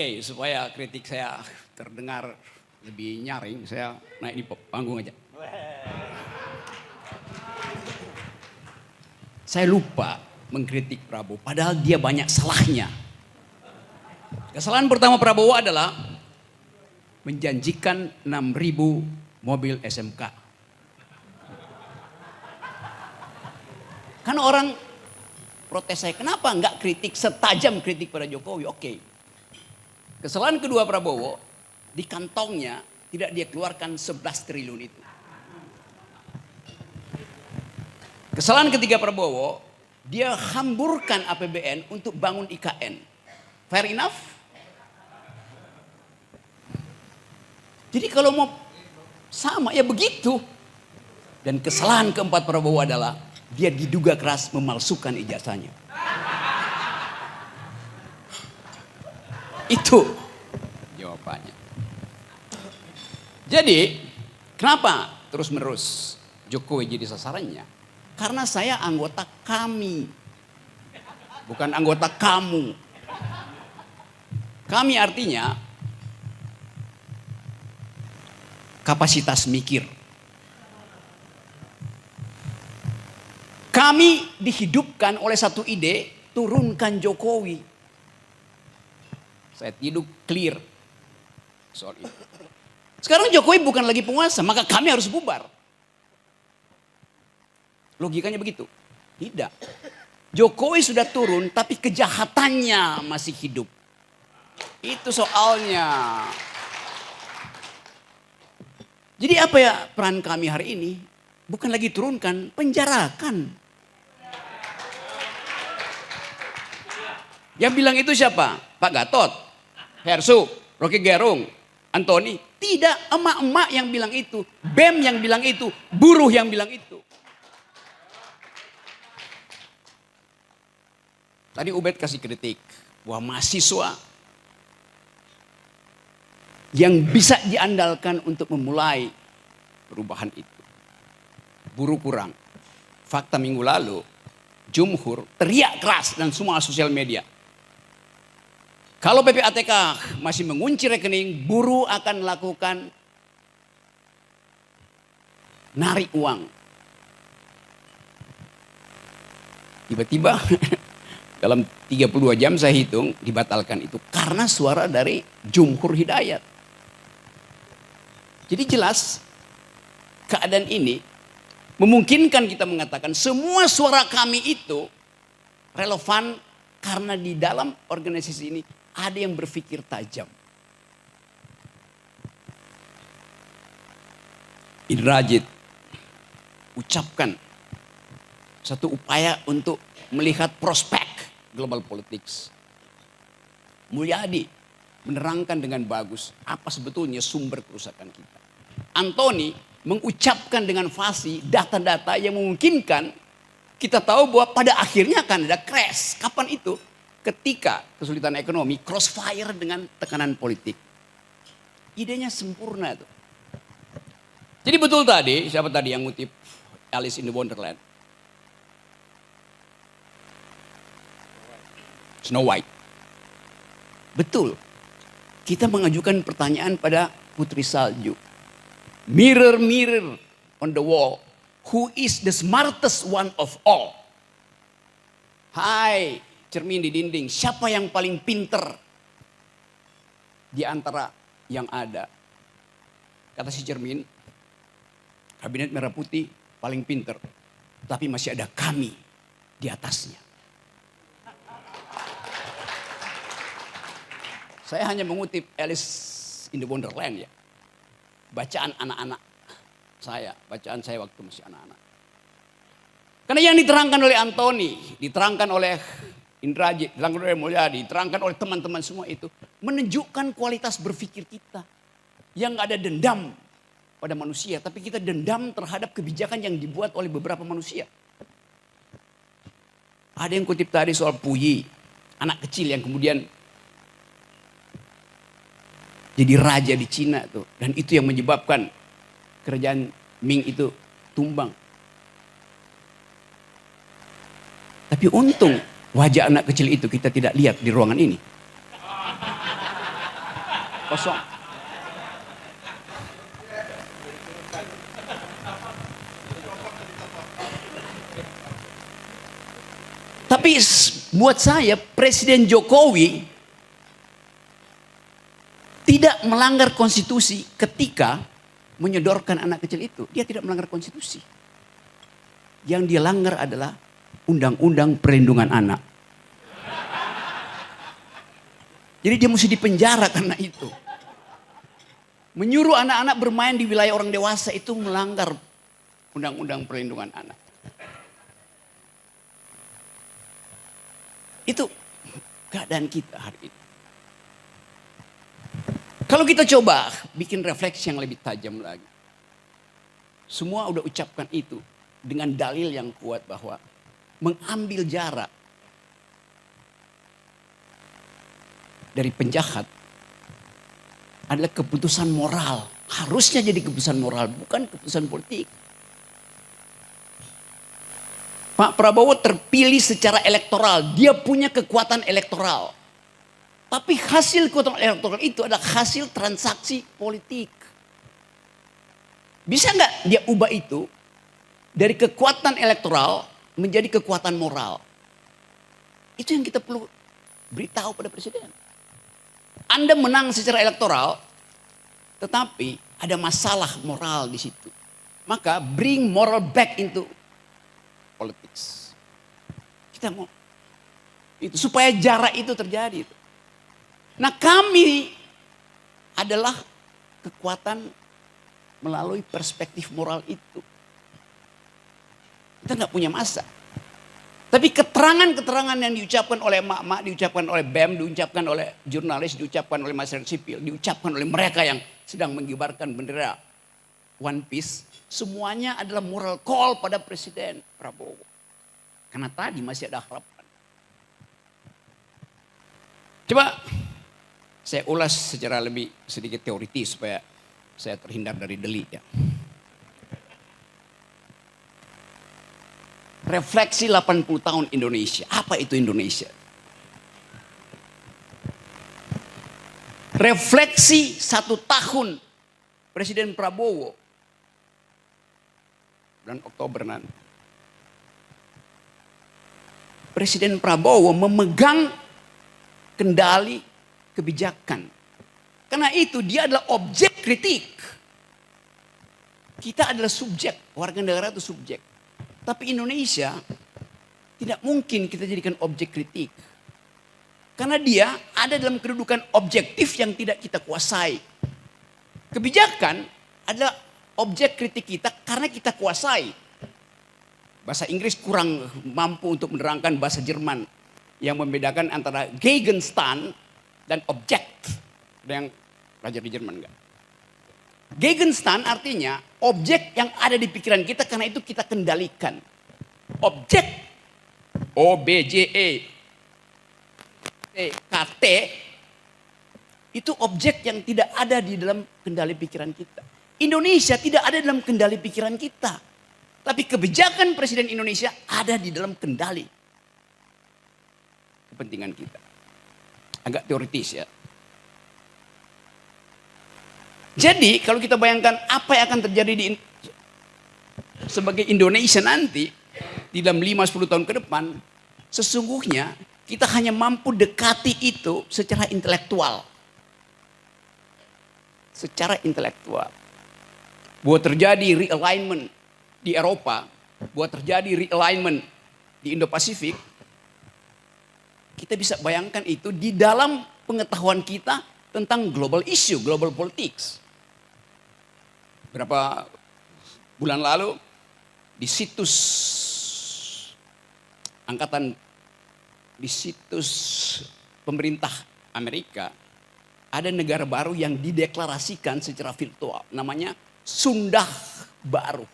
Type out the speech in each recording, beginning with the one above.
Oke, supaya kritik saya terdengar lebih nyaring, saya naik di panggung aja. Saya lupa mengkritik Prabowo, padahal dia banyak salahnya. Kesalahan pertama Prabowo adalah menjanjikan 6.000 mobil SMK. Kan orang protes saya, kenapa enggak kritik setajam kritik pada Jokowi? Oke. Kesalahan kedua Prabowo, di kantongnya tidak dia keluarkan 11 triliun itu. Kesalahan ketiga Prabowo, dia hamburkan APBN untuk bangun IKN. Fair enough? Jadi kalau mau sama ya begitu. Dan kesalahan keempat Prabowo adalah dia diduga keras memalsukan ijazahnya. Itu jawabannya. Jadi kenapa terus menerus Jokowi jadi sasarannya? Karena saya anggota kami, bukan anggota kamu. Kami artinya kapasitas mikir. Kami dihidupkan oleh satu ide, turunkan Jokowi. Saya tidur clear soal itu. Sekarang Jokowi bukan lagi penguasa, maka kami harus bubar. Logikanya begitu. Tidak. Jokowi sudah turun tapi kejahatannya masih hidup. Itu soalnya. Jadi apa ya peran kami hari ini? Bukan lagi turunkan, penjarakan. Yang bilang itu siapa? Pak Gatot, Hersu, Rocky Gerung, Antoni. Tidak, emak-emak yang bilang itu. BEM yang bilang itu. Buruh yang bilang itu. Tadi Ubed kasih kritik bahwa mahasiswa yang bisa diandalkan untuk memulai perubahan itu. Buruh kurang. Fakta minggu lalu, Jumhur teriak keras dan semua sosial media. Kalau PPATK masih mengunci rekening, buruh akan melakukan narik uang. Tiba-tiba dalam 32 jam saya hitung dibatalkan itu karena suara dari Jumhur Hidayat. Jadi jelas keadaan ini memungkinkan kita mengatakan semua suara kami itu relevan karena di dalam organisasi ini ada yang berpikir tajam. Indrajit ucapkan satu upaya untuk melihat prospek global politics. Mulyadi menerangkan dengan bagus apa sebetulnya sumber kerusakan kita. Antoni mengucapkan dengan fasih data-data yang memungkinkan kita tahu bahwa pada akhirnya akan ada crash. Kapan itu? Ketika kesulitan ekonomi crossfire dengan tekanan politik. Idenya sempurna tuh. Jadi betul tadi, siapa tadi yang ngutip Alice in the Wonderland? Snow White. Betul. Kita mengajukan pertanyaan pada Putri Salju. Mirror, mirror on the wall. Who is the smartest one of all? Hai, cermin di dinding. Siapa yang paling pinter di antara yang ada? Kata si cermin, kabinet merah putih paling pinter. Tapi masih ada kami di atasnya. Saya hanya mengutip Alice in the Wonderland ya. Bacaan anak-anak saya, bacaan saya waktu masih anak-anak. Karena yang diterangkan oleh Antoni, diterangkan oleh Indrajit, diterangkan oleh Mulyadi, diterangkan oleh teman-teman semua itu menunjukkan kualitas berpikir kita. Yang gak ada dendam pada manusia, tapi kita dendam terhadap kebijakan yang dibuat oleh beberapa manusia. Ada yang kutip tadi soal Puyi, anak kecil yang kemudian jadi raja di Cina tuh, dan itu yang menyebabkan kerajaan Ming itu tumbang. Tapi untung wajah anak kecil itu kita tidak lihat di ruangan ini. kosong. Tapi buat saya Presiden Jokowi tidak melanggar konstitusi ketika menyodorkan anak kecil itu. Dia tidak melanggar konstitusi. Yang dia langgar adalah Undang-Undang Perlindungan Anak. Jadi dia mesti dipenjara karena itu. Menyuruh anak-anak bermain di wilayah orang dewasa itu melanggar Undang-Undang Perlindungan Anak. Itu keadaan kita hari ini. Kalau kita coba bikin refleksi yang lebih tajam lagi. Semua udah ucapkan itu dengan dalil yang kuat bahwa mengambil jarak dari penjahat adalah keputusan moral. Harusnya jadi keputusan moral, bukan keputusan politik. Pak Prabowo terpilih secara elektoral. Dia punya kekuatan elektoral. Tapi hasil kekuatan elektoral itu adalah hasil transaksi politik. Bisa nggak dia ubah itu dari kekuatan elektoral menjadi kekuatan moral? Itu yang kita perlu beritahu pada presiden. Anda menang secara elektoral, tetapi ada masalah moral di situ. Maka bring moral back into politics. Kita mau itu supaya jarak itu terjadi. Nah, kami adalah kekuatan melalui perspektif moral itu. Kita nggak punya masa. Tapi keterangan-keterangan yang diucapkan oleh emak-emak, diucapkan oleh BEM, diucapkan oleh jurnalis, diucapkan oleh masyarakat sipil, diucapkan oleh mereka yang sedang mengibarkan bendera One Piece, semuanya adalah moral call pada Presiden Prabowo. Karena tadi masih ada harapan. Coba saya ulas secara lebih sedikit teoritis supaya saya terhindar dari delik ya. Refleksi 80 tahun Indonesia. Apa itu Indonesia? Refleksi 1 tahun Presiden Prabowo bulan Oktober nanti. Presiden Prabowo memegang kendali kebijakan. Karena itu dia adalah objek kritik. Kita adalah subjek, warga negara itu subjek. Tapi Indonesia tidak mungkin kita jadikan objek kritik. Karena dia ada dalam kedudukan objektif yang tidak kita kuasai. Kebijakan adalah objek kritik kita karena kita kuasai. Bahasa Inggris kurang mampu untuk menerangkan bahasa Jerman yang membedakan antara Gegenstand dan objek. Ada yang belajar di Jerman enggak? Gegenstand artinya objek yang ada di pikiran kita karena itu kita kendalikan. Objek OBJEKT itu objek yang tidak ada di dalam kendali pikiran kita. Indonesia tidak ada dalam kendali pikiran kita. Tapi kebijakan Presiden Indonesia ada di dalam kendali kepentingan kita. Agak teoritis ya. Jadi kalau kita bayangkan apa yang akan terjadi sebagai Indonesia nanti di dalam 5-10 tahun ke depan, sesungguhnya kita hanya mampu dekati itu secara intelektual. Secara intelektual. Buat terjadi realignment di Eropa, buat terjadi realignment di Indo-Pasifik, kita bisa bayangkan itu di dalam pengetahuan kita tentang global issue, global politics. Berapa bulan lalu di situs pemerintah Amerika ada negara baru yang dideklarasikan secara virtual, namanya Sunda Baru.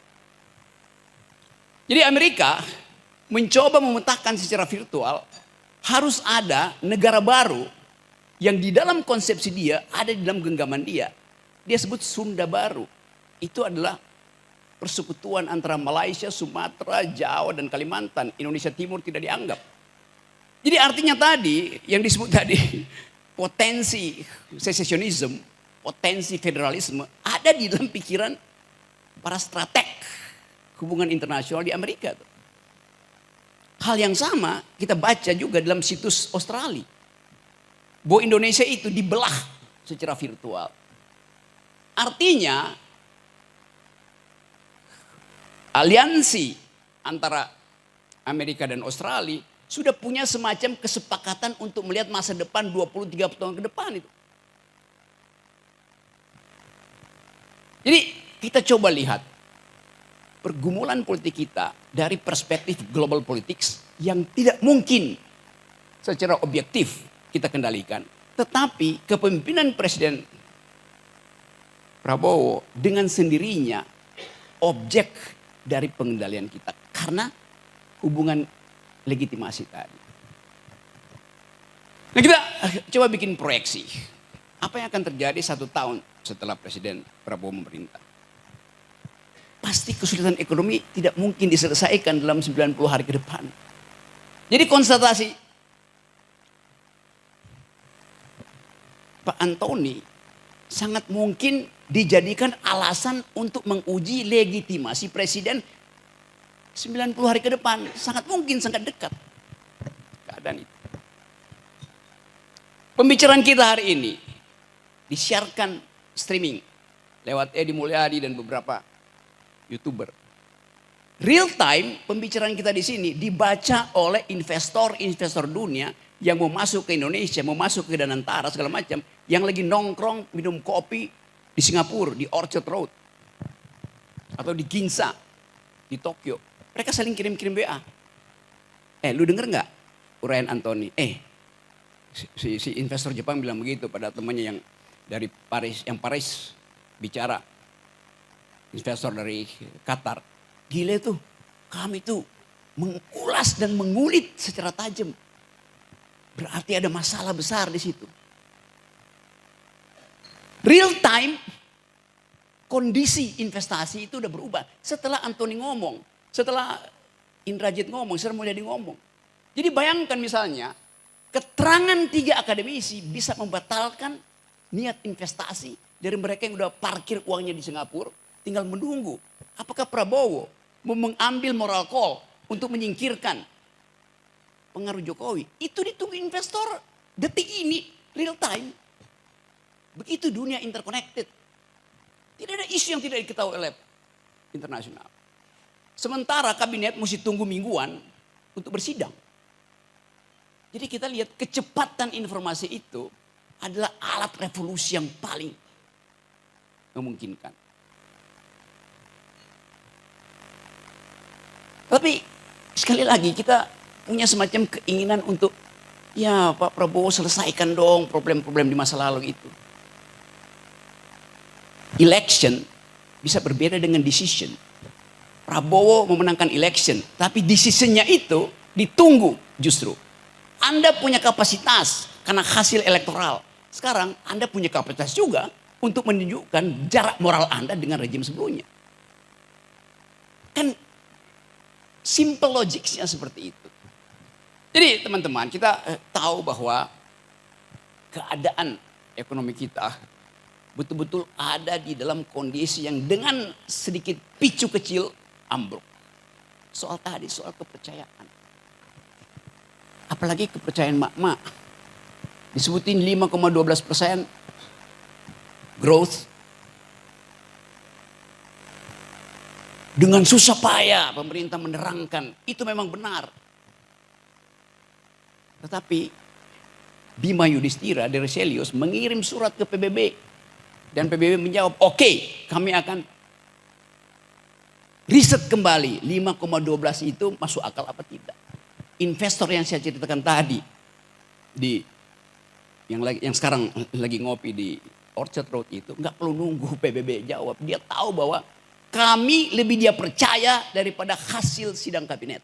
Jadi Amerika mencoba memetakan secara virtual harus ada negara baru yang di dalam konsepsi dia ada di dalam genggaman dia. Dia sebut Sunda Baru. Itu adalah persekutuan antara Malaysia, Sumatera, Jawa dan Kalimantan. Indonesia Timur tidak dianggap. Jadi artinya tadi yang disebut tadi potensi secesionisme, potensi federalisme ada di dalam pikiran para strateg hubungan internasional di Amerika. Hal yang sama kita baca juga dalam situs Australia. Bahwa Indonesia itu dibelah secara virtual. Artinya aliansi antara Amerika dan Australia sudah punya semacam kesepakatan untuk melihat masa depan 20-30 tahun ke depan itu. Jadi kita coba lihat pergumulan politik kita dari perspektif global politics yang tidak mungkin secara objektif kita kendalikan. Tetapi kepemimpinan Presiden Prabowo dengan sendirinya objek dari pengendalian kita. Karena hubungan legitimasi tadi. Nah kita coba bikin proyeksi. Apa yang akan terjadi 1 tahun setelah Presiden Prabowo memerintah? Pasti kesulitan ekonomi tidak mungkin diselesaikan dalam 90 hari ke depan. Jadi konstatasi Pak Antoni sangat mungkin dijadikan alasan untuk menguji legitimasi Presiden 90 hari ke depan. Sangat mungkin, sangat dekat keadaan itu. Pembicaraan kita hari ini disiarkan streaming lewat Edi Mulyadi dan beberapa YouTuber. Real time pembicaraan kita di sini dibaca oleh investor dunia yang mau masuk ke Indonesia, mau masuk ke Danantara segala macam, yang lagi nongkrong minum kopi di Singapura, di Orchard Road atau di Ginza di Tokyo. Mereka saling kirim-kirim WA. Lu denger nggak uraian Antoni? Si investor Jepang bilang begitu pada temannya yang dari Paris, yang Paris bicara. Investor dari Qatar. Gila tuh, kami tuh mengulas dan mengulit secara tajam. Berarti ada masalah besar di situ. Real time kondisi investasi itu udah berubah. Setelah Antoni ngomong, setelah Indrajit ngomong, setelah Mulyadi ngomong. Jadi bayangkan misalnya, keterangan 3 akademisi bisa membatalkan niat investasi dari mereka yang udah parkir uangnya di Singapura. Tinggal menunggu apakah Prabowo mau mengambil moral call untuk menyingkirkan pengaruh Jokowi. Itu ditunggu investor detik ini real time. Begitu dunia interconnected. Tidak ada isu yang tidak diketahui oleh internasional. Sementara kabinet mesti tunggu mingguan untuk bersidang. Jadi kita lihat kecepatan informasi itu adalah alat revolusi yang paling memungkinkan. Tapi sekali lagi kita punya semacam keinginan untuk ya Pak Prabowo selesaikan dong problem-problem di masa lalu itu. Election bisa berbeda dengan decision. Prabowo memenangkan election, tapi decisionnya itu ditunggu justru. Anda punya kapasitas karena hasil elektoral. Sekarang Anda punya kapasitas juga untuk menunjukkan jarak moral Anda dengan rejim sebelumnya. Kan simple logiknya seperti itu. Jadi teman-teman kita tahu bahwa keadaan ekonomi kita betul-betul ada di dalam kondisi yang dengan sedikit picu kecil ambruk. Soal tadi, soal kepercayaan. Apalagi kepercayaan mak-mak. Disebutin 5,12% growth. Dengan susah payah pemerintah menerangkan itu memang benar. Tetapi Bima Yudhistira dari Selius mengirim surat ke PBB. Dan PBB menjawab, oke, kami akan riset kembali 5,12 itu masuk akal apa tidak. Investor yang saya ceritakan tadi yang sekarang lagi ngopi di Orchard Road itu nggak perlu nunggu PBB jawab. Dia tahu bahwa kami lebih dia percaya daripada hasil sidang kabinet.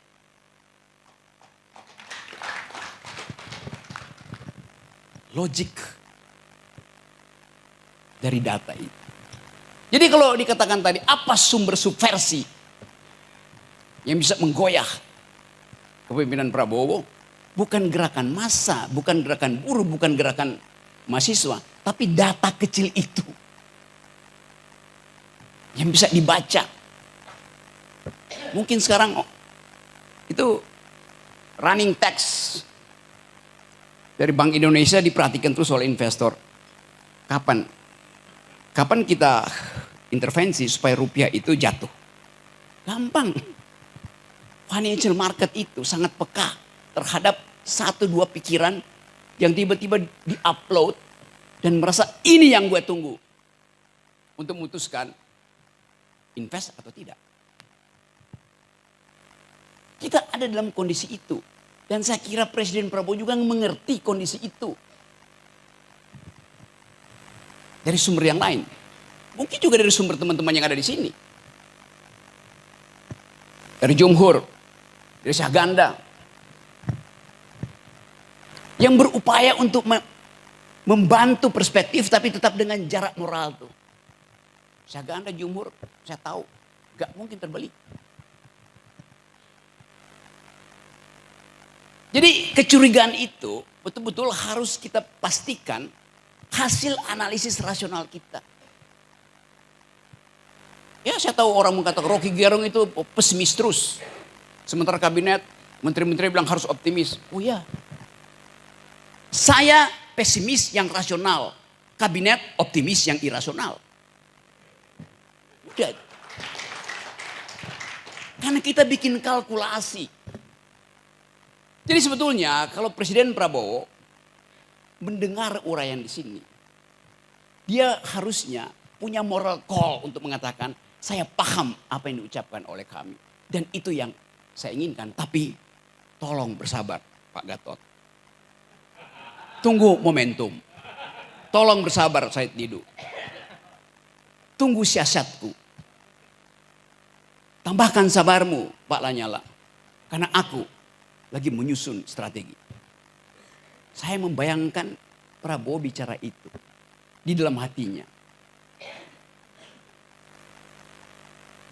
Logik dari data itu. Jadi kalau dikatakan tadi apa sumber subversi yang bisa menggoyah kepemimpinan Prabowo? Bukan gerakan massa, bukan gerakan buruh, bukan gerakan mahasiswa. Tapi data kecil itu yang bisa dibaca. Mungkin sekarang itu running text dari Bank Indonesia diperhatikan terus oleh investor. Kapan kita intervensi supaya rupiah itu jatuh? Gampang. Financial market itu sangat peka terhadap satu dua pikiran yang tiba-tiba di-upload dan merasa ini yang gue tunggu untuk memutuskan invest atau tidak. Kita ada dalam kondisi itu. Dan saya kira Presiden Prabowo juga mengerti kondisi itu. Dari sumber yang lain. Mungkin juga dari sumber teman-teman yang ada di sini. Dari Jumhur. Dari Syahganda. Yang berupaya untuk membantu perspektif tapi tetap dengan jarak moral tuh. Syahganda, Jumhur, saya tahu gak mungkin terbalik. Jadi kecurigaan itu betul-betul harus kita pastikan hasil analisis rasional kita. Ya saya tahu orang mengatakan Rocky Gerung itu pesimis terus. Sementara kabinet, menteri-menteri bilang harus optimis. Oh ya, saya pesimis yang rasional. Kabinet optimis yang irasional. Udah. Karena kita bikin kalkulasi. Jadi sebetulnya kalau Presiden Prabowo mendengar uraian di sini, dia harusnya punya moral call untuk mengatakan saya paham apa yang diucapkan oleh kami dan itu yang saya inginkan. Tapi tolong bersabar Pak Gatot, tunggu momentum, tolong bersabar Said Didu, tunggu siasatku, tambahkan sabarmu Pak Lanyala, karena aku lagi menyusun strategi. Saya membayangkan Prabowo bicara itu di dalam hatinya.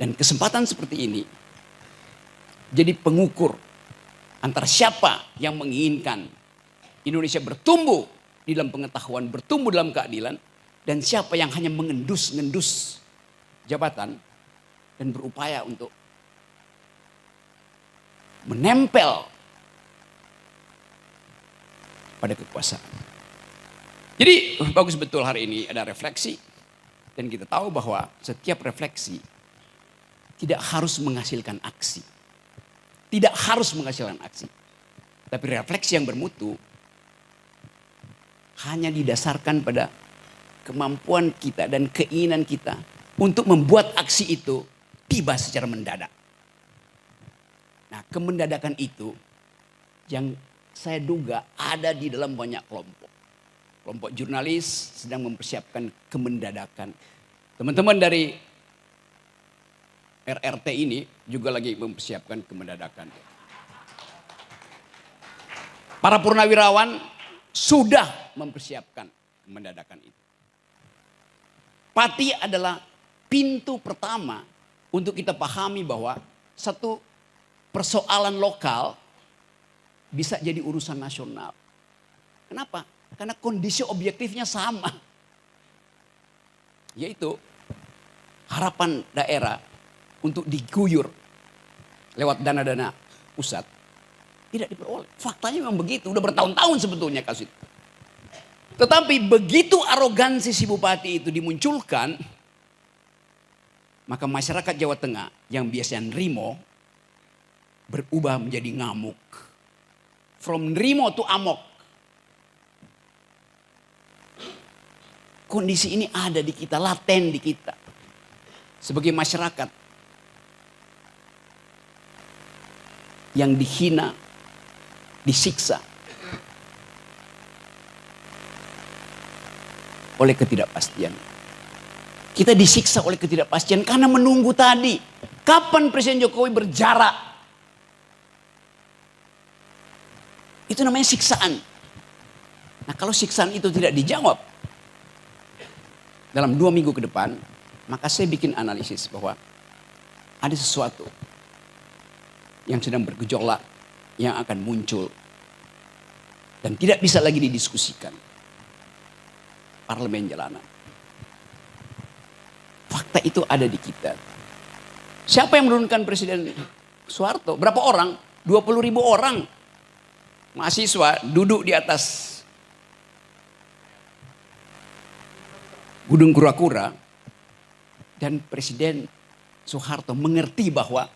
Dan kesempatan seperti ini jadi pengukur antara siapa yang menginginkan Indonesia bertumbuh di dalam pengetahuan, bertumbuh dalam keadilan, dan siapa yang hanya mengendus-ngendus jabatan dan berupaya untuk menempel pada kekuasaan. Jadi bagus betul hari ini ada refleksi. Dan kita tahu bahwa setiap refleksi tidak harus menghasilkan aksi. Tidak harus menghasilkan aksi. Tapi refleksi yang bermutu hanya didasarkan pada kemampuan kita dan keinginan kita untuk membuat aksi itu tiba secara mendadak. Nah, kemendadakan itu yang saya duga ada di dalam banyak kelompok. Kelompok jurnalis sedang mempersiapkan kemendadakan. Teman-teman dari RRT ini juga lagi mempersiapkan kemendadakan. Para purnawirawan sudah mempersiapkan kemendadakan itu. Pati adalah pintu pertama untuk kita pahami bahwa satu persoalan lokal bisa jadi urusan nasional. Kenapa? Karena kondisi objektifnya sama. Yaitu harapan daerah untuk diguyur lewat dana-dana pusat tidak diperoleh. Faktanya memang begitu. Udah bertahun-tahun sebetulnya kasus itu. Tetapi begitu arogansi si bupati itu dimunculkan, maka masyarakat Jawa Tengah yang biasanya nerimo berubah menjadi ngamuk. From nerimo to amok. Kondisi ini ada di kita, laten di kita. Sebagai masyarakat yang dihina, disiksa oleh ketidakpastian. Kita disiksa oleh ketidakpastian karena menunggu tadi. Kapan Presiden Jokowi berjarak? Itu namanya siksaan. Nah, kalau siksaan itu tidak dijawab dalam 2 minggu ke depan, maka saya bikin analisis bahwa ada sesuatu yang sedang bergejolak yang akan muncul dan tidak bisa lagi didiskusikan. parlemen jalanan. Fakta itu ada di kita. Siapa yang menurunkan Presiden Soeharto? Berapa orang? 20.000 orang. Mahasiswa duduk di atas Gunung Kura-Kura. Dan Presiden Soeharto mengerti bahwa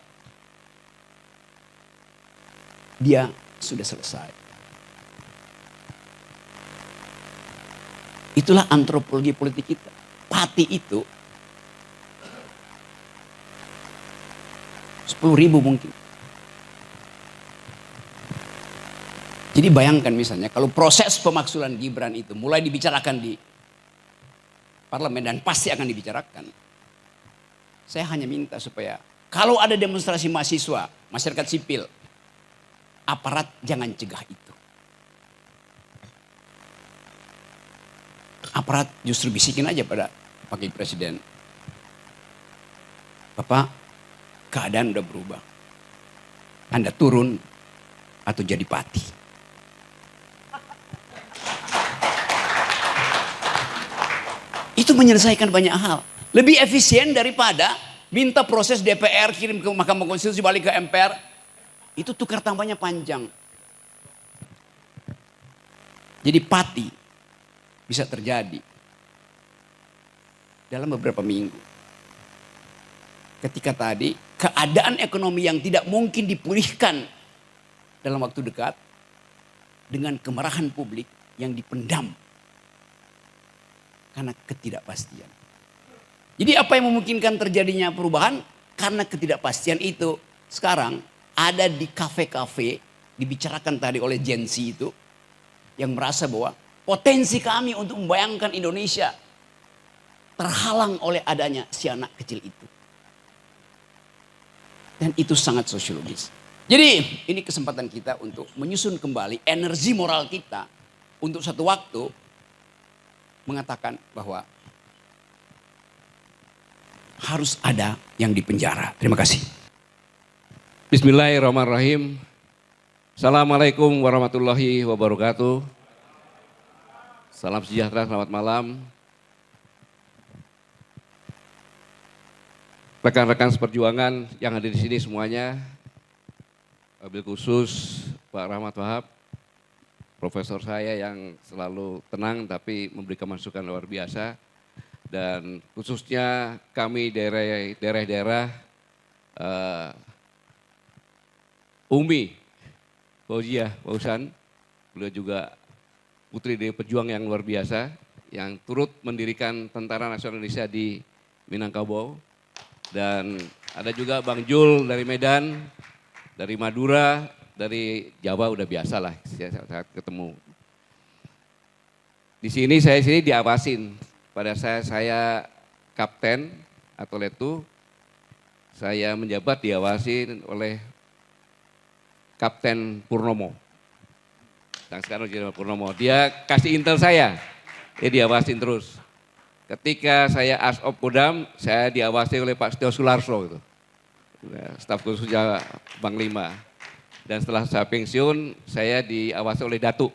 dia sudah selesai. Itulah antropologi politik kita. Pati itu 10.000 mungkin. Jadi bayangkan misalnya kalau proses pemaksulan Gibran itu mulai dibicarakan di parlemen dan pasti akan dibicarakan. Saya hanya minta supaya kalau ada demonstrasi mahasiswa, masyarakat sipil, aparat jangan cegah itu. Aparat justru bisikin aja pada Wakil Presiden. Bapak, keadaan udah berubah. Anda turun atau jadi pati. Itu menyelesaikan banyak hal. Lebih efisien daripada minta proses DPR kirim ke Mahkamah Konstitusi balik ke MPR. Itu tukar tambahnya panjang. Jadi pati bisa terjadi dalam beberapa minggu. Ketika tadi keadaan ekonomi yang tidak mungkin dipulihkan dalam waktu dekat dengan kemarahan publik yang dipendam karena ketidakpastian. Jadi apa yang memungkinkan terjadinya perubahan? Karena ketidakpastian itu sekarang ada di kafe-kafe dibicarakan tadi oleh Gen Z itu yang merasa bahwa potensi kami untuk membayangkan Indonesia terhalang oleh adanya si anak kecil itu. Dan itu sangat sosiologis. Jadi ini kesempatan kita untuk menyusun kembali energi moral kita untuk satu waktu mengatakan bahwa harus ada yang dipenjara. Terima kasih. Bismillahirrahmanirrahim. Assalamualaikum warahmatullahi wabarakatuh. Salam sejahtera, selamat malam. Rekan-rekan seperjuangan yang hadir di sini semuanya, wabil khusus Pak Rahmat Wahab, profesor saya yang selalu tenang tapi memberikan masukan luar biasa. Dan khususnya kami daerah-daerah Umi Fauziah Fausan, beliau juga putri dari pejuang yang luar biasa yang turut mendirikan Tentara Nasional Indonesia di Minangkabau. Dan ada juga Bang Jul dari Medan, dari Madura, dari Jawa udah biasa lah saat ketemu. Di sini saya diawasin. Pada saya kapten atau letu, saya menjabat diawasi oleh Kapten Purnomo. Dan sekarang Jenderal Purnomo, dia kasih intel saya, dia diawasin terus. Ketika saya Asop Kodam, saya diawasi oleh Pak Setio Sularso, gitu. Staf khusus Panglima. Dan setelah saya pensiun, saya diawasi oleh Datuk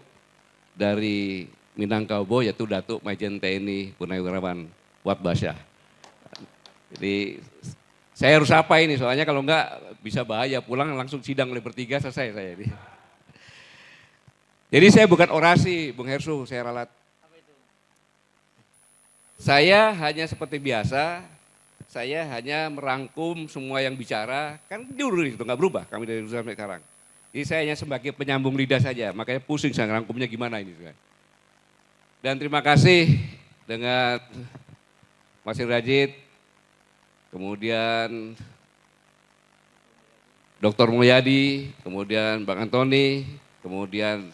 dari Minangkabau, yaitu Datuk Majen TNI Purnawirawan Wat Basyah. Jadi saya harus apa ini, soalnya kalau enggak bisa bahaya, pulang langsung sidang oleh bertiga, selesai saya. Jadi saya bukan orasi, Bung Hersu, saya ralat. Saya hanya seperti biasa, saya hanya merangkum semua yang bicara, kan dulu itu enggak berubah kami dari dulu sampai sekarang. Jadi saya hanya sebagai penyambung lidah saja, makanya pusing saya ngerangkumnya gimana ini. Dan terima kasih dengan Mas Rajid, kemudian Dr. Mulyadi, kemudian Bang Antoni, kemudian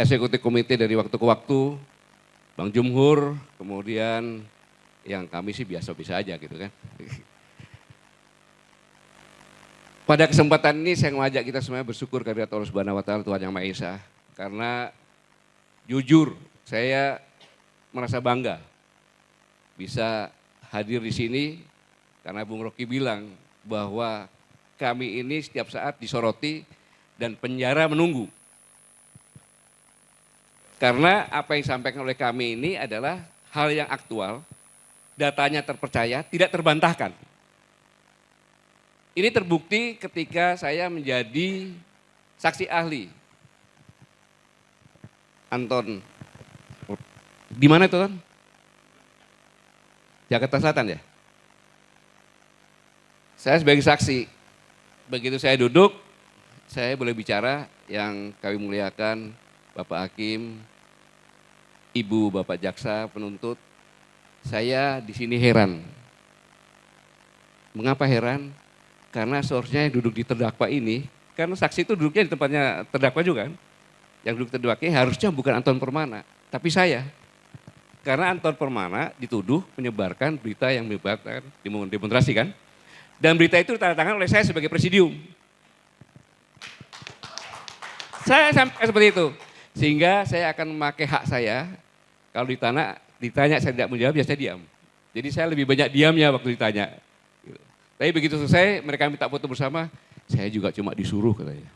eksekutif komite dari waktu ke waktu, Bang Jumhur, kemudian yang kami sih biasa-biasa aja gitu kan. Pada kesempatan ini saya mengajak kita semuanya bersyukur kehadirat Allah Subhanahu wa Ta'ala, Tuhan Yang Maha Esa, karena jujur, saya merasa bangga bisa hadir di sini karena Bung Rocky bilang bahwa kami ini setiap saat disoroti dan penjara menunggu. Karena apa yang disampaikan oleh kami ini adalah hal yang aktual, datanya terpercaya, tidak terbantahkan. Ini terbukti ketika saya menjadi saksi ahli. Anton, di mana itu, Ton? Jakarta Selatan ya? Saya sebagai saksi, begitu saya duduk, saya boleh bicara, yang kami muliakan Bapak Hakim, Ibu Bapak Jaksa, penuntut, saya di sini heran. Mengapa heran? Karena seharusnya yang duduk di terdakwa ini, karena saksi itu duduknya di tempatnya terdakwa juga kan. Yang duduk terdakwa harusnya bukan Anton Permana, tapi saya. Karena Anton Permana dituduh menyebarkan berita yang menyebabkan demonstrasi kan. Dan berita itu ditandatangan oleh saya sebagai presidium. Saya sampai seperti itu. Sehingga saya akan memakai hak saya, kalau ditanya saya tidak menjawab, ya saya diam. Jadi saya lebih banyak diamnya waktu ditanya. Tapi begitu selesai, mereka minta foto bersama, saya juga cuma disuruh katanya.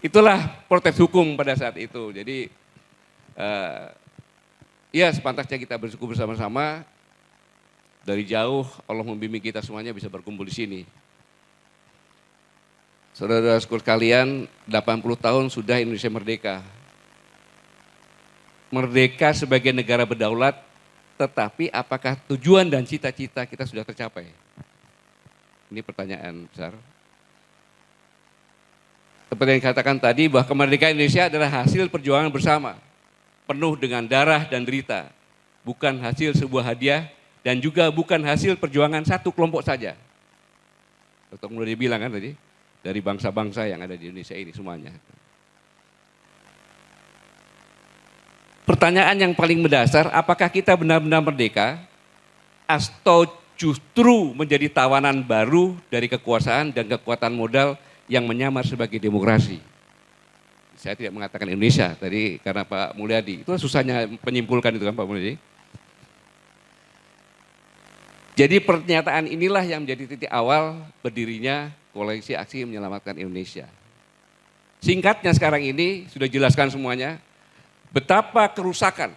Itulah protes hukum pada saat itu. Jadi ya sepantasnya kita bersyukur bersama-sama. Dari jauh Allah membimbing kita semuanya bisa berkumpul di sini. Saudara-saudara sekalian, 80 tahun sudah Indonesia merdeka. Merdeka sebagai negara berdaulat, tetapi apakah tujuan dan cita-cita kita sudah tercapai? Ini pertanyaan besar. Seperti yang dikatakan tadi, bahwa kemerdekaan Indonesia adalah hasil perjuangan bersama, penuh dengan darah dan derita, bukan hasil sebuah hadiah, dan juga bukan hasil perjuangan satu kelompok saja. Dr. Muladi bilang kan tadi, dari bangsa-bangsa yang ada di Indonesia ini semuanya. Pertanyaan yang paling mendasar, apakah kita benar-benar merdeka atau justru menjadi tawanan baru dari kekuasaan dan kekuatan modal yang menyamar sebagai demokrasi? Saya tidak mengatakan Indonesia tadi karena Pak Mulyadi, itu susahnya menyimpulkan itu kan Pak Mulyadi. Jadi pernyataan inilah yang menjadi titik awal berdirinya Koalisi Aksi Menyelamatkan Indonesia. Singkatnya sekarang ini sudah jelaskan semuanya, betapa kerusakan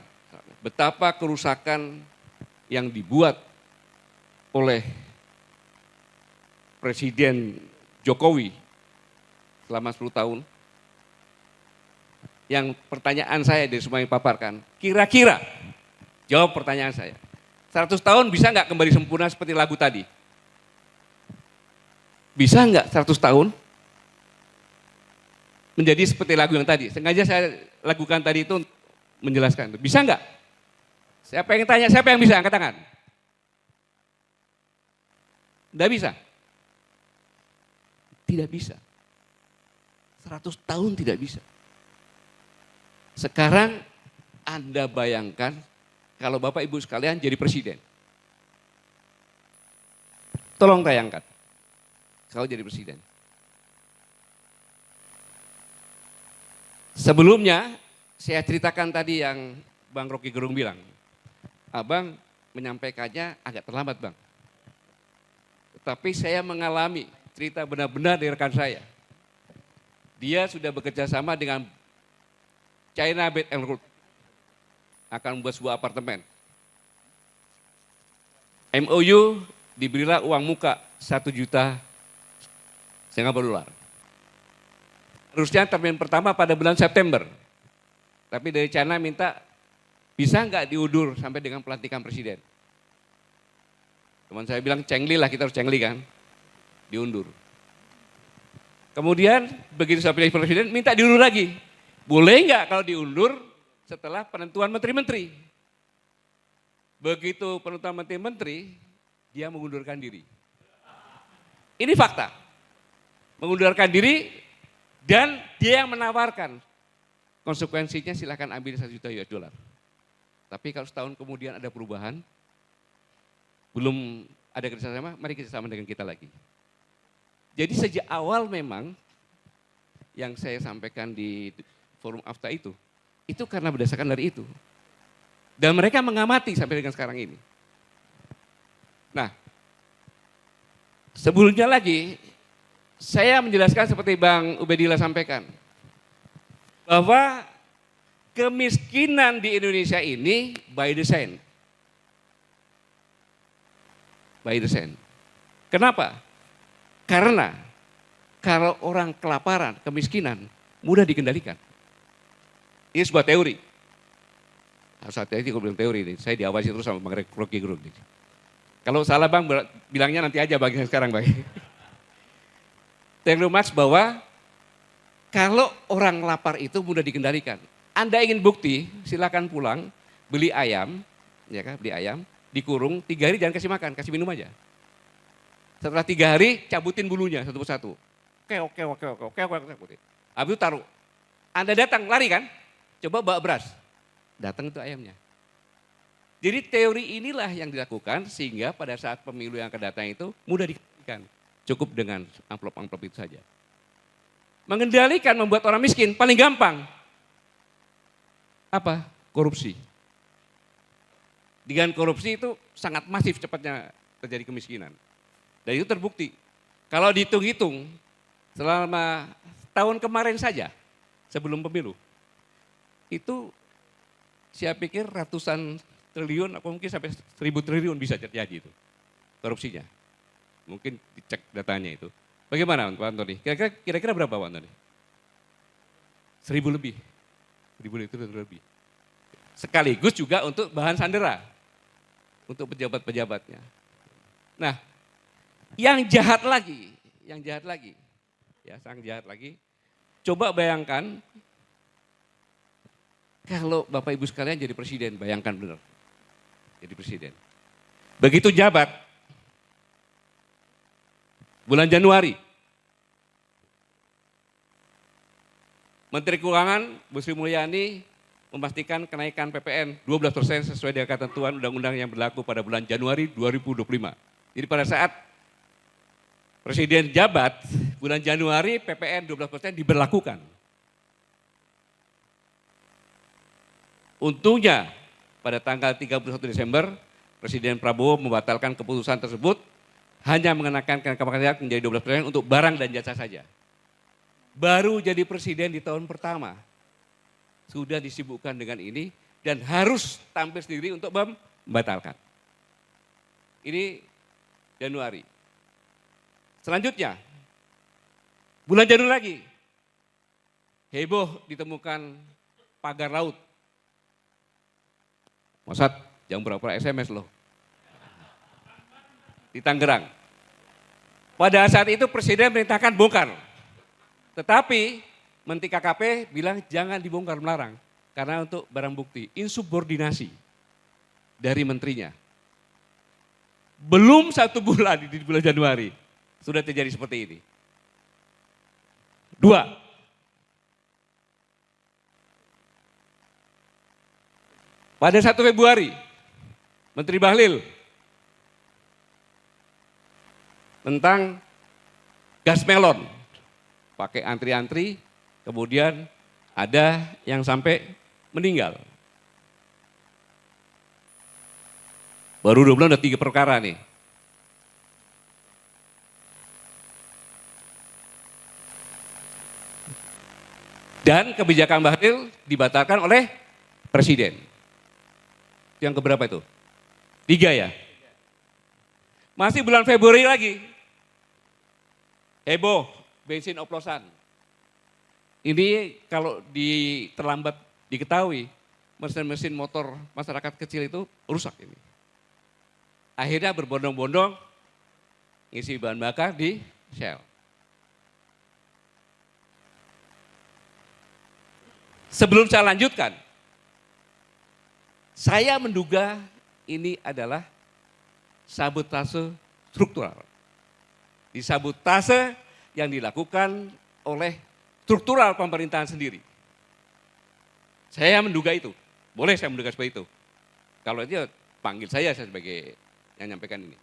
yang dibuat oleh Presiden Jokowi selama 10 tahun. Yang pertanyaan saya dari semua yang paparkan, kira-kira jawab pertanyaan saya. 100 tahun bisa nggak kembali sempurna seperti lagu tadi? Bisa nggak 100 tahun menjadi seperti lagu yang tadi? Sengaja saya lakukan tadi itu menjelaskan. Bisa nggak? Siapa yang tanya, siapa yang bisa? Angkat tangan. Nggak bisa? Tidak bisa. 100 tahun tidak bisa. Sekarang Anda bayangkan kalau Bapak Ibu sekalian jadi presiden. Tolong bayangkan. Kalau jadi presiden. Sebelumnya saya ceritakan tadi yang Bang Rocky Gerung bilang. Abang menyampaikannya agak terlambat Bang. Tetapi saya mengalami cerita benar-benar dari rekan saya. Dia sudah bekerja sama dengan China Belt and Road. Akan membuat sebuah apartemen. MOU diberilah uang muka 1,5 juta dolar. Harusnya termin pertama pada bulan September. Tapi dari China minta bisa nggak diundur sampai dengan pelantikan presiden. Teman saya bilang cengli lah, kita harus cengli kan. Diundur. Kemudian begitu sampai presiden minta diundur lagi. Boleh nggak kalau diundur setelah penentuan menteri-menteri. Begitu penentuan menteri-menteri, dia mengundurkan diri. Ini fakta. Mengundurkan diri dan dia yang menawarkan. Konsekuensinya silakan ambil 1 juta US dollar. Tapi kalau setahun kemudian ada perubahan, belum ada kerjasama, mari kerjasama dengan kita lagi. Jadi sejak awal memang yang saya sampaikan di forum AFTA itu karena berdasarkan dari itu. Dan mereka mengamati sampai dengan sekarang ini. Nah, sebelumnya lagi, saya menjelaskan seperti Bang Ubedillah sampaikan. bahwa kemiskinan di Indonesia ini by design. By design. Kenapa? Karena kalau orang kelaparan, kemiskinan, mudah dikendalikan. Ini sebuah teori. Harus hati-hati kalau bilang teori ini. Saya diawasi terus sama Bang Rocky Gerung. Kalau salah Bang, bilangnya nanti aja Bang sekarang Bang. Teori Marx bahwa kalau orang lapar itu mudah dikendalikan. Anda ingin bukti, silakan pulang, beli ayam, ya kan, beli ayam, dikurung, 3 hari jangan kasih makan, kasih minum aja. Setelah 3 hari, cabutin bulunya satu persatu. Oke. Habis itu taruh. Anda datang, lari kan? Coba bawa beras. Datang itu ayamnya. Jadi teori inilah yang dilakukan sehingga pada saat pemilu yang akan datang itu mudah dikendalikan. Cukup dengan amplop-amplop itu saja. Mengendalikan membuat orang miskin paling gampang. Apa? Korupsi. Dengan korupsi itu sangat masif cepatnya terjadi kemiskinan. Dan itu terbukti. Kalau dihitung-hitung selama tahun kemarin saja sebelum pemilu. Itu saya pikir ratusan triliun atau mungkin sampai 1.000 triliun bisa terjadi itu korupsinya. Mungkin dicek datanya itu. Bagaimana Pak Antoni? Kira-kira berapa Pak Antoni? 1.000 lebih. 1.000 lebih. Sekaligus juga untuk bahan sandera. Untuk pejabat-pejabatnya. Nah, yang jahat lagi. Ya, sangat jahat lagi. Coba bayangkan kalau Bapak Ibu sekalian jadi presiden, bayangkan benar. Jadi presiden. Begitu jabat, bulan Januari, Menteri Keuangan Bu Sri Mulyani memastikan kenaikan PPN 12% sesuai dengan ketentuan undang-undang yang berlaku pada bulan Januari 2025. Jadi pada saat Presiden jabat, bulan Januari PPN 12% diberlakukan. Untungnya pada tanggal 31 Desember, Presiden Prabowo membatalkan keputusan tersebut hanya mengenakan kenaikan pajak menjadi 12% untuk barang dan jasa saja. Baru jadi presiden di tahun pertama, sudah disibukkan dengan ini dan harus tampil sendiri untuk membatalkan. Ini Januari. Selanjutnya, bulan Januari lagi, heboh ditemukan pagar laut. Mossad, jam berapa SMS loh. Di Tangerang. Pada saat itu Presiden merintahkan bongkar. Tetapi Menteri KKP bilang jangan dibongkar, melarang. Karena untuk barang bukti, insubordinasi dari menterinya. Belum 1 bulan di bulan Januari, sudah terjadi seperti ini. 2. Pada 1 Februari, Menteri Bahlil tentang gas melon. Pakai antri-antri, kemudian ada yang sampai meninggal. Baru 2 bulan udah 3 perkara nih. Dan kebijakan Bahlil dibatalkan oleh Presiden. Yang keberapa itu? 3 ya? Masih bulan Februari lagi. Heboh, bensin oplosan. Ini kalau terlambat diketahui, mesin-mesin motor masyarakat kecil itu rusak ini. Akhirnya berbondong-bondong ngisi bahan bakar di Shell. Sebelum saya lanjutkan, saya menduga ini adalah sabotase struktural. Sabotase yang dilakukan oleh struktural pemerintahan sendiri. Saya menduga itu. Boleh saya menduga seperti itu. Kalau dia panggil saya sebagai yang menyampaikan ini.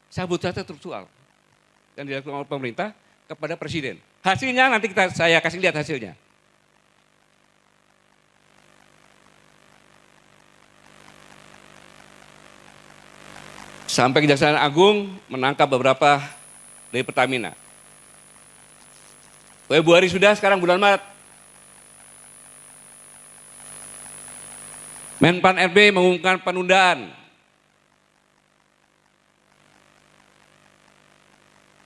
Sabotase struktural yang dilakukan oleh pemerintah kepada Presiden. Hasilnya nanti saya kasih lihat hasilnya. Sampai Kejaksaan Agung menangkap beberapa dari Pertamina. Februari sudah, sekarang bulan Maret. Menpan RB mengumumkan penundaan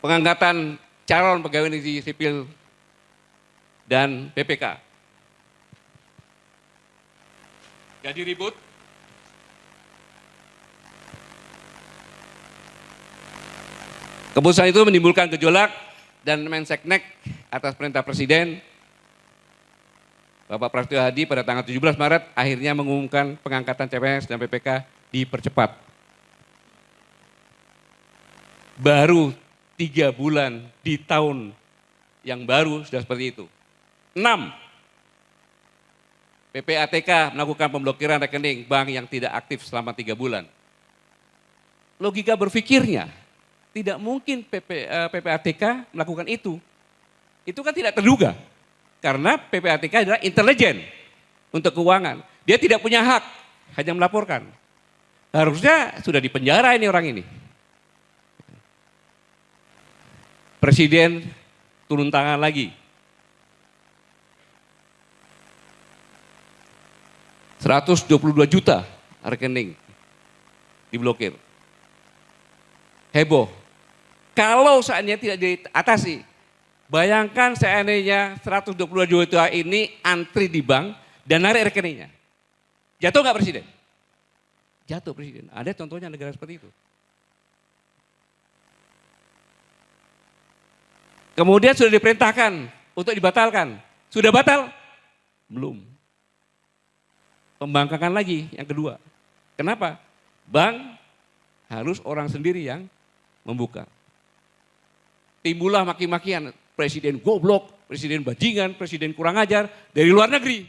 pengangkatan calon pegawai negeri sipil dan PPK. Jadi ribut. Keputusan itu menimbulkan gejolak dan Menseknek atas perintah Presiden Bapak Prasetyo Hadi pada tanggal 17 Maret akhirnya mengumumkan pengangkatan CPNS dan PPK dipercepat. Baru 3 bulan di tahun yang baru sudah seperti itu. 6. PPATK melakukan pemblokiran rekening bank yang tidak aktif selama 3 bulan. Logika berpikirnya, tidak mungkin PPATK melakukan itu. Itu kan tidak terduga. Karena PPATK adalah intelijen untuk keuangan. Dia tidak punya hak, hanya melaporkan. Harusnya sudah dipenjara ini orang ini. Presiden turun tangan lagi. 122 juta rekening diblokir. Heboh. Kalau seandainya tidak diatasi, bayangkan seandainya 122 juta ini antri di bank dan narik rekeningnya. Jatuh nggak Presiden? Jatuh Presiden. Ada contohnya negara seperti itu. Kemudian sudah diperintahkan untuk dibatalkan. Sudah batal? Belum. Pembangkangan lagi yang kedua. Kenapa? Bank harus orang sendiri yang membuka. Timbullah maki-makian, Presiden goblok, Presiden bajingan, Presiden kurang ajar dari luar negeri.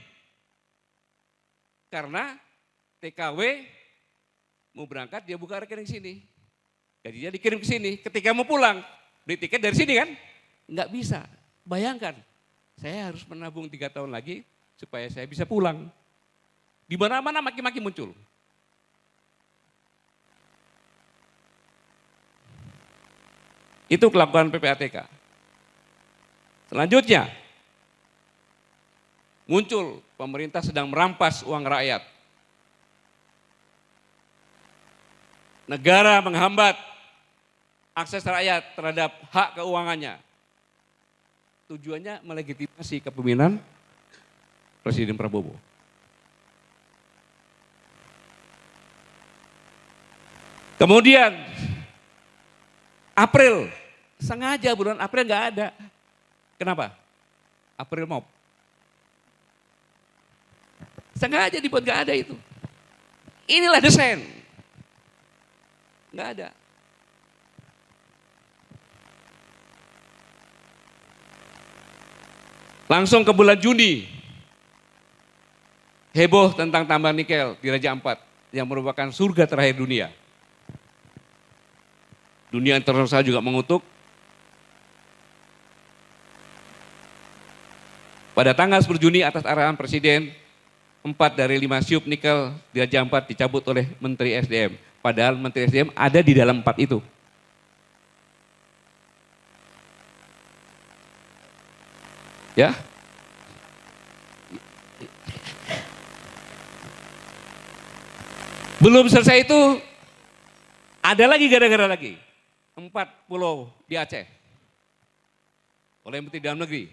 Karena TKW mau berangkat dia buka rekening sini. Gajinya dikirim ke sini, ketika mau pulang beli tiket dari sini kan? Enggak bisa. Bayangkan, saya harus menabung 3 tahun lagi supaya saya bisa pulang. Di mana-mana maki-maki muncul. Itu kelakuan PPATK. Selanjutnya, muncul pemerintah sedang merampas uang rakyat. Negara menghambat akses rakyat terhadap hak keuangannya. Tujuannya melegitimasi kepemimpinan Presiden Prabowo. Kemudian April, sengaja bulan April nggak ada. Kenapa? April Mop. Sengaja dibuat nggak ada itu. Inilah desain. Nggak ada. Langsung ke bulan Juni, heboh tentang tambang nikel di Raja Ampat yang merupakan surga terakhir dunia. Dunia internasional juga mengutuk. Pada tanggal 10 Juni atas arahan Presiden, 4 dari 5 siup nikel di Raja Ampat dicabut oleh Menteri SDM. Padahal Menteri SDM ada di dalam 4 itu. Ya. Belum selesai itu, ada lagi gara-gara lagi. 4 pulau di Aceh. Oleh Menteri Dalam Negeri.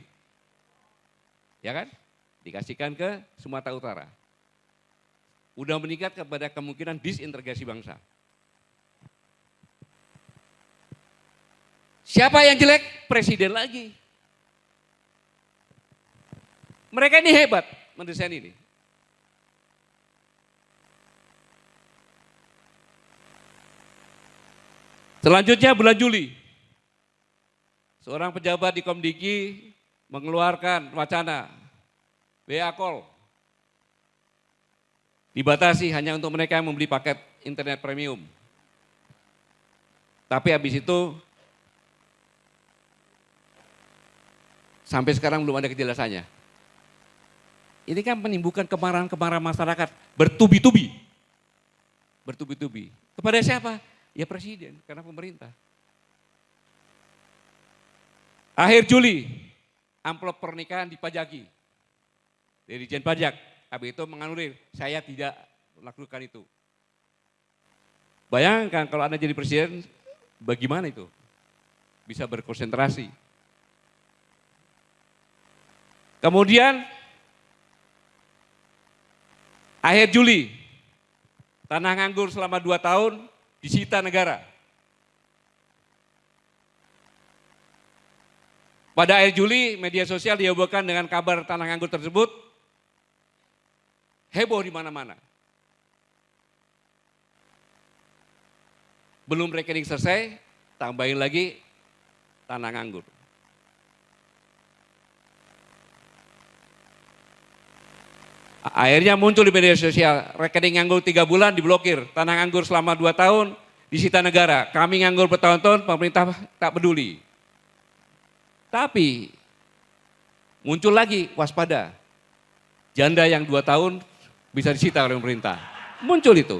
Ya kan? Dikasihkan ke Sumatera Utara. Udah meningkat kepada kemungkinan disintegrasi bangsa. Siapa yang jelek? Presiden lagi. Mereka ini hebat mendesain ini. Selanjutnya bulan Juli, seorang pejabat di Komdiki mengeluarkan wacana WA call. Dibatasi hanya untuk mereka yang membeli paket internet premium. Tapi habis itu sampai sekarang belum ada kejelasannya. Ini kan menimbulkan kemarahan-kemarahan masyarakat bertubi-tubi. Bertubi-tubi. Kepada siapa? Ya Presiden, karena pemerintah. Akhir Juli, amplop pernikahan dipajaki. Dari Dirjen Pajak, habis itu menganulir, saya tidak lakukan itu. Bayangkan kalau Anda jadi presiden, bagaimana itu? Bisa berkonsentrasi. Kemudian, akhir Juli, tanah nganggur selama 2 tahun disita negara. Pada akhir Juli, media sosial dihebohkan dengan kabar tanah nganggur tersebut, heboh di mana-mana. Belum rekening selesai, tambahin lagi tanah nganggur. Akhirnya muncul di media sosial, rekening nganggur 3 bulan diblokir, tanah nganggur selama 2 tahun disita negara. Kami nganggur bertahun-tahun, pemerintah tak peduli. Tapi muncul lagi waspada, janda yang 2 tahun bisa disita oleh pemerintah. Muncul itu.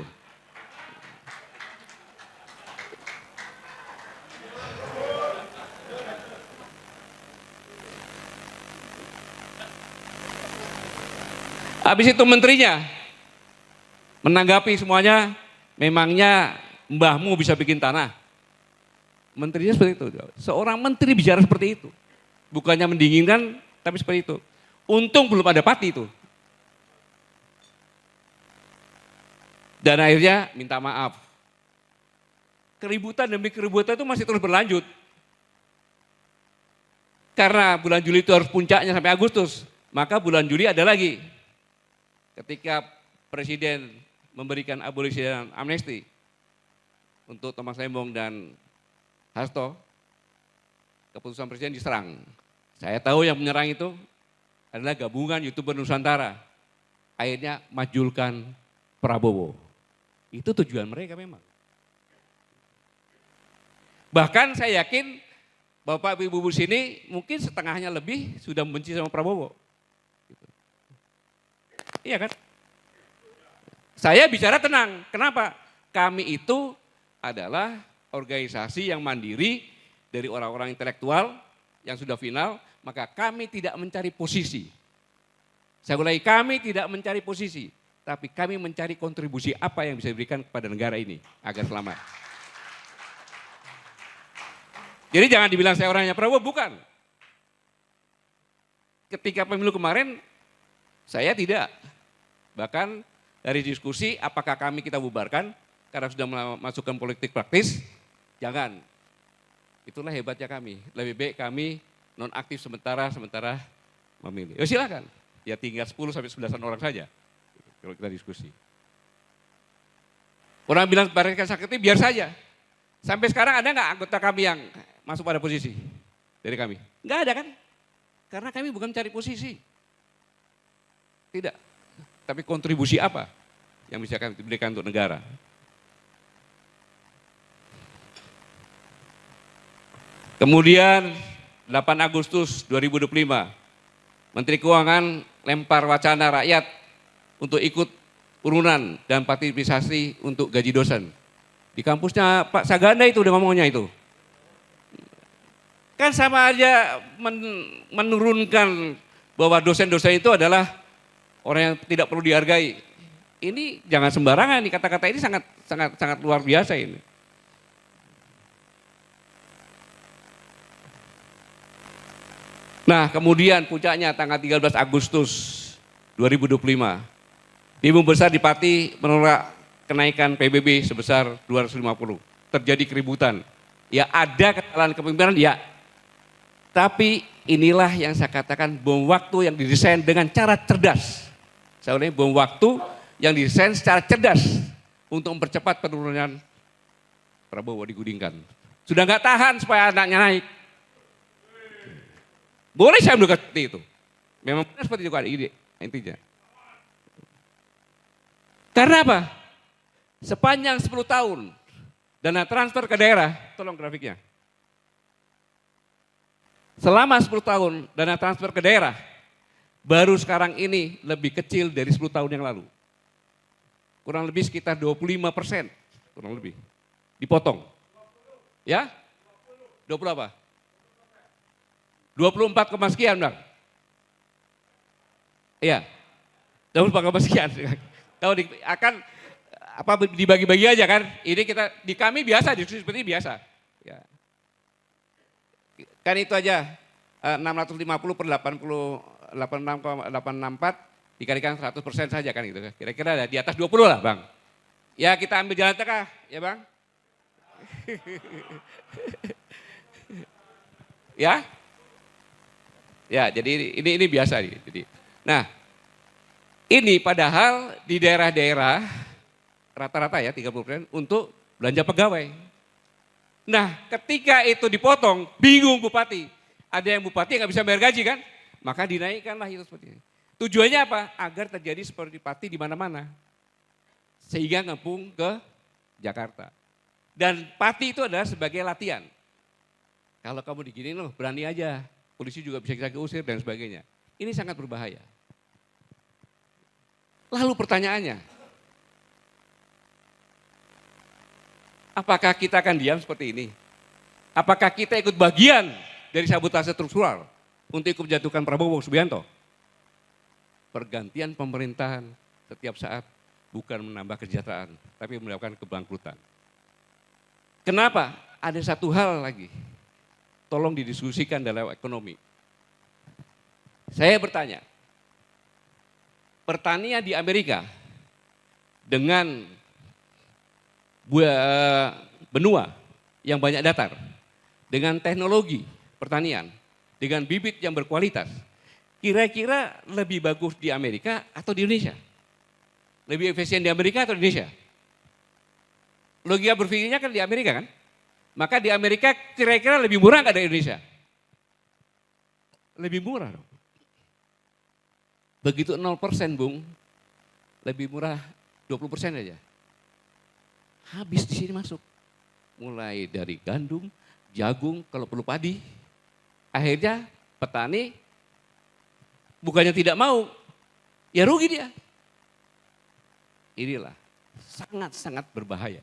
Habis itu menterinya menanggapi semuanya, memangnya mbahmu bisa bikin tanah? Menterinya seperti itu. Seorang menteri bicara seperti itu. Bukannya mendinginkan, tapi seperti itu. Untung belum ada Pati itu. Dan akhirnya minta maaf. Keributan demi keributan itu masih terus berlanjut. Karena bulan Juli itu harus puncaknya sampai Agustus. Maka bulan Juli ada lagi. Ketika Presiden memberikan abolisi dan amnesti untuk Thomas Lembong dan Hasto, keputusan Presiden diserang. Saya tahu yang menyerang itu adalah gabungan YouTuber Nusantara. Akhirnya majulkan Prabowo. Itu tujuan mereka memang. Bahkan saya yakin Bapak Ibu di sini mungkin setengahnya lebih sudah membenci sama Prabowo. Gitu. Iya kan? Saya bicara tenang. Kenapa? Kami itu adalah organisasi yang mandiri dari orang-orang intelektual yang sudah final, maka kami tidak mencari posisi. Saya ulangi, kami tidak mencari posisi, tapi kami mencari kontribusi apa yang bisa diberikan kepada negara ini agar selamat. Jadi jangan dibilang saya orangnya Prabowo, bukan. Ketika pemilu kemarin, saya tidak. Bahkan dari diskusi apakah kami kita bubarkan, karena sudah memasukkan politik praktis, jangan. Itulah hebatnya kami. Lebih baik kami nonaktif sementara memilih. Ya silakan. Ya tinggal 10 sampai 11 orang saja. Kalau kita diskusi. Orang bilang Barangkali Sakti biar saja. Sampai sekarang ada nggak anggota kami yang masuk pada posisi dari kami? Nggak ada kan? Karena kami bukan mencari posisi. Tidak. Tapi kontribusi apa yang bisa kami berikan untuk negara? Kemudian 8 Agustus 2025, Menteri Keuangan lempar wacana rakyat untuk ikut urunan dan partisipasi untuk gaji dosen. Di kampusnya Pak Saganda itu udah ngomongnya itu. Kan sama aja menurunkan bahwa dosen-dosen itu adalah orang yang tidak perlu dihargai. Ini jangan sembarangan, nih kata-kata ini sangat luar biasa ini. Nah kemudian puncaknya tanggal 13 Agustus 2025, Ibu Besar di Pati menolak kenaikan PBB sebesar 250. Terjadi keributan. Ya ada kesalahan kepemimpinan, ya. Tapi inilah yang saya katakan bom waktu yang didesain dengan cara cerdas. Saya ulangi, bom waktu yang didesain secara cerdas untuk mempercepat penurunan Prabowo digudingkan. Sudah nggak tahan supaya anaknya naik. Boleh saya menduga seperti itu. Memang benar seperti itu ide intinya. Karena apa? Sepanjang 10 tahun dana transfer ke daerah, tolong grafiknya. Selama 10 tahun dana transfer ke daerah, baru sekarang ini lebih kecil dari 10 tahun yang lalu. Kurang lebih sekitar 25%, kurang lebih. Dipotong. Ya? 20 apa? 24, sekian, Bang. Iya. 24, sekian. Tahu akan apa dibagi-bagi aja kan? Ini kita di kami biasa diskusi seperti ini biasa. Ya. Kan itu aja 650 per 86,864 dikalikan 100% saja kan gitu. Kira-kira ada di atas 20 lah Bang. Ya kita ambil jalan tengah ya Bang. Ya. Ya, jadi ini biasa nih. Jadi, nah, ini padahal di daerah-daerah rata-rata ya 30% untuk belanja pegawai. Nah, ketika itu dipotong, bingung bupati. Ada yang bupati nggak bisa bayar gaji kan? Maka dinaikkanlah itu seperti ini. Tujuannya apa? Agar terjadi seperti pati di mana-mana. Sehingga ngepung ke Jakarta. Dan pati itu adalah sebagai latihan. Kalau kamu diginiin loh, berani aja. Polisi juga bisa kita usir dan sebagainya. Ini sangat berbahaya. Lalu pertanyaannya, apakah kita akan diam seperti ini? Apakah kita ikut bagian dari sabotase struktural untuk ikut menjatuhkan Prabowo Subianto? Pergantian pemerintahan setiap saat bukan menambah kesejahteraan, tapi melakukan kebangkrutan. Kenapa? Ada satu hal lagi. Tolong didiskusikan dalam ekonomi. Saya bertanya, pertanian di Amerika dengan benua yang banyak datar, dengan teknologi pertanian, dengan bibit yang berkualitas, kira-kira lebih bagus di Amerika atau di Indonesia? Lebih efisien di Amerika atau di Indonesia? Logika berpikirnya kan di Amerika kan? Maka di Amerika kira-kira lebih murah nggak dari Indonesia? Lebih murah dong. Begitu 0% Bung, lebih murah 20% aja. Habis di sini masuk. Mulai dari gandum, jagung, kalau perlu padi. Akhirnya petani bukannya tidak mau, ya rugi dia. Inilah sangat-sangat berbahaya.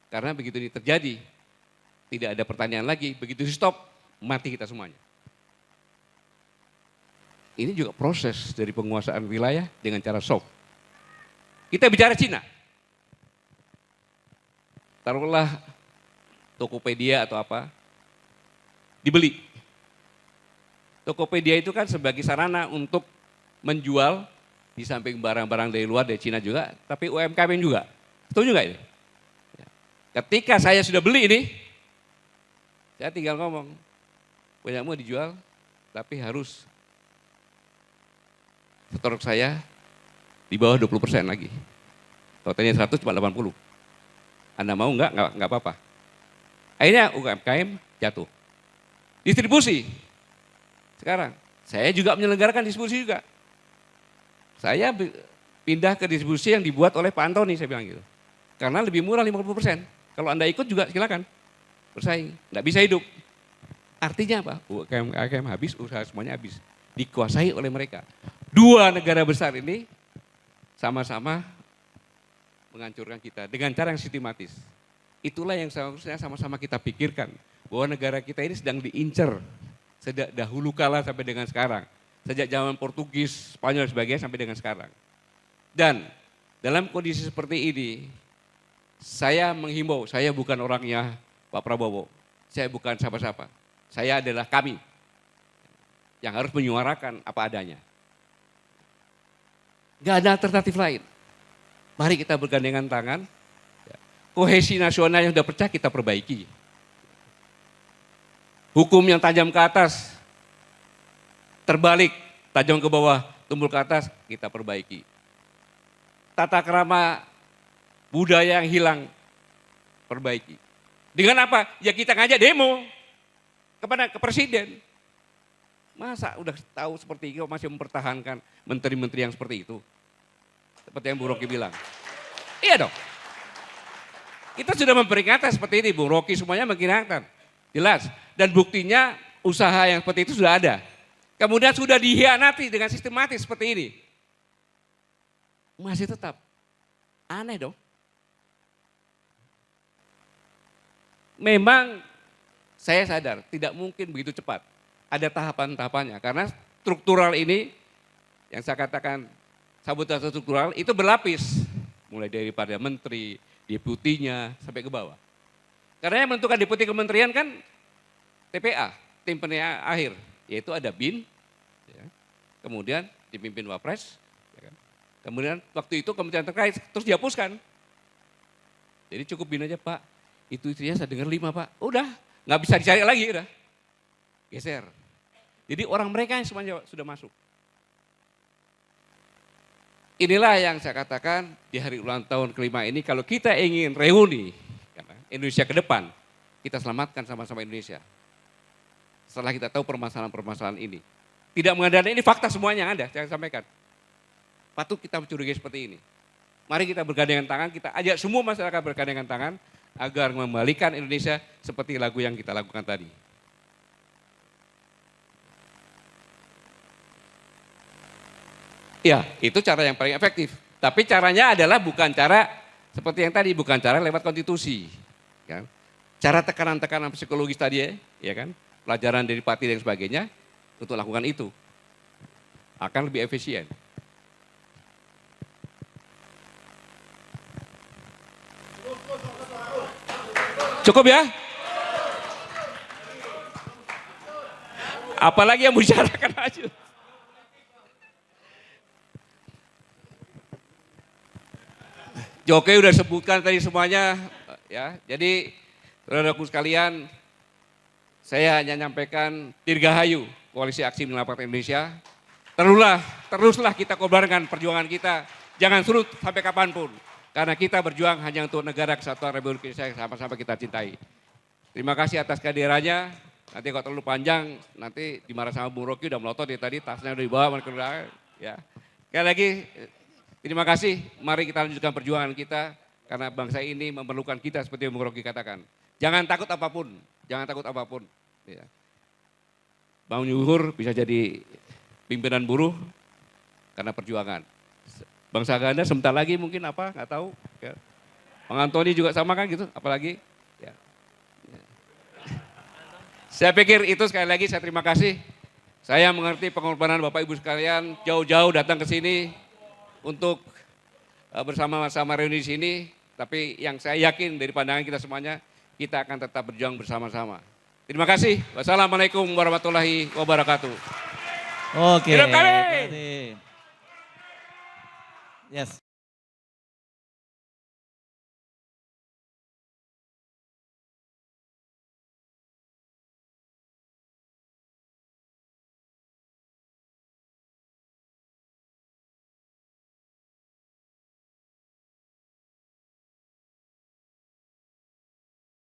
Karena begitu ini terjadi, tidak ada pertanian lagi, begitu di stop, mati kita semuanya. Ini juga proses dari penguasaan wilayah dengan cara soft. Kita bicara Cina. Taruhlah Tokopedia atau apa, dibeli. Tokopedia itu kan sebagai sarana untuk menjual, di samping barang-barang dari luar, dari Cina juga, tapi UMKM juga. Setuju nggak ini? Ketika saya sudah beli ini, saya tinggal ngomong, punya mau dijual, tapi harus stok saya di bawah 20% lagi. Totalnya 100 cuma 80. Anda mau enggak apa-apa. Akhirnya UMKM jatuh. Distribusi. Sekarang, saya juga menyelenggarakan distribusi juga. Saya pindah ke distribusi yang dibuat oleh Pak Antoni, saya bilang gitu. Karena lebih murah 50%. Kalau Anda ikut juga silakan. Bersaing, enggak bisa hidup. Artinya apa? UMKM habis, usaha semuanya habis. Dikuasai oleh mereka. Dua negara besar ini sama-sama menghancurkan kita dengan cara yang sistematis. Itulah yang seharusnya sama-sama kita pikirkan. Bahwa negara kita ini sedang diincar. Sejak dahulu kala sampai dengan sekarang. Sejak zaman Portugis, Spanyol sebagainya sampai dengan sekarang. Dan dalam kondisi seperti ini, saya menghimbau, saya bukan orangnya Pak Prabowo. Saya bukan siapa-siapa. Saya adalah kami yang harus menyuarakan apa adanya. Gak ada alternatif lain. Mari kita bergandengan tangan. Kohesi nasional yang sudah pecah kita perbaiki. Hukum yang tajam ke atas, terbalik, tajam ke bawah, tumbul ke atas, kita perbaiki. Tata krama budaya yang hilang, perbaiki. Dengan apa? Ya kita ngajak demo ke presiden. Masa udah tahu seperti itu masih mempertahankan menteri-menteri yang seperti itu? Seperti yang Bu Rocky bilang. Iya dong. Kita sudah memperingatkan seperti ini, Bu Rocky semuanya mengingatkan. Jelas. Dan buktinya usaha yang seperti itu sudah ada. Kemudian sudah dihianati dengan sistematis seperti ini. Masih tetap. Aneh dong. Memang saya sadar tidak mungkin begitu cepat. Ada tahapan-tahapannya. Karena struktural ini yang saya katakan sabotase struktural itu berlapis. Mulai daripada menteri, deputinya, sampai ke bawah. Karena yang menentukan deputi kementerian kan TPA, tim penilaian akhir. Yaitu ada BIN, ya. Kemudian dipimpin Wapres, ya kan. Kemudian waktu itu kementerian terkait terus dihapuskan. Jadi cukup BIN aja Pak, itu istrinya saya dengar 5 Pak. Udah, nggak bisa dicari lagi udah. Geser. Jadi orang mereka yang semuanya sudah masuk. Inilah yang saya katakan di hari ulang tahun kelima ini kalau kita ingin reuni Indonesia ke depan, kita selamatkan sama-sama Indonesia. Setelah kita tahu permasalahan-permasalahan ini. Tidak mengandalkan ini fakta semuanya yang ada, saya sampaikan. Patut kita mencurigai seperti ini. Mari kita bergandengan tangan, kita ajak semua masyarakat bergandengan tangan agar membalikan Indonesia seperti lagu yang kita lakukan tadi. Ya, itu cara yang paling efektif. Tapi caranya adalah bukan cara seperti yang tadi, bukan cara lewat konstitusi. Kan? Cara tekanan-tekanan psikologis tadi ya kan, pelajaran dari Pati dan sebagainya, untuk lakukan itu. Akan lebih efisien. Cukup ya? Apalagi yang bicarakan aja. Jokowi udah sebutkan tadi semuanya, ya. Jadi, saudaraku sekalian, saya hanya nyampaikan dirgahayu Koalisi Aksi Menyelamatkan Indonesia. Teruslah kita kobarkan perjuangan kita, jangan surut sampai kapanpun. Karena kita berjuang hanya untuk negara kesatuan Republik Indonesia yang sama-sama kita cintai. Terima kasih atas kehadirannya. Nanti kalau terlalu panjang, nanti dimarah sama Bung Rocky, udah melotot dia tadi, tasnya udah dibawa, ya. Sekali lagi, terima kasih, mari kita lanjutkan perjuangan kita, karena bangsa ini memerlukan kita seperti yang Bung Rocky katakan. Jangan takut apapun, jangan takut apapun. Ya. Bang Yuhur bisa jadi pimpinan buruh karena perjuangan. Bangsa Ganda sebentar lagi mungkin apa, nggak tahu. Ya. Bang Antoni juga sama kan gitu, apalagi. Ya. Ya. Saya pikir itu sekali lagi saya terima kasih. Saya mengerti pengorbanan Bapak Ibu sekalian, jauh-jauh datang ke sini untuk bersama-sama reuni di sini, tapi yang saya yakin dari pandangan kita semuanya, kita akan tetap berjuang bersama-sama. Terima kasih. Wassalamualaikum warahmatullahi wabarakatuh. Oke. Hidup kami. Yes.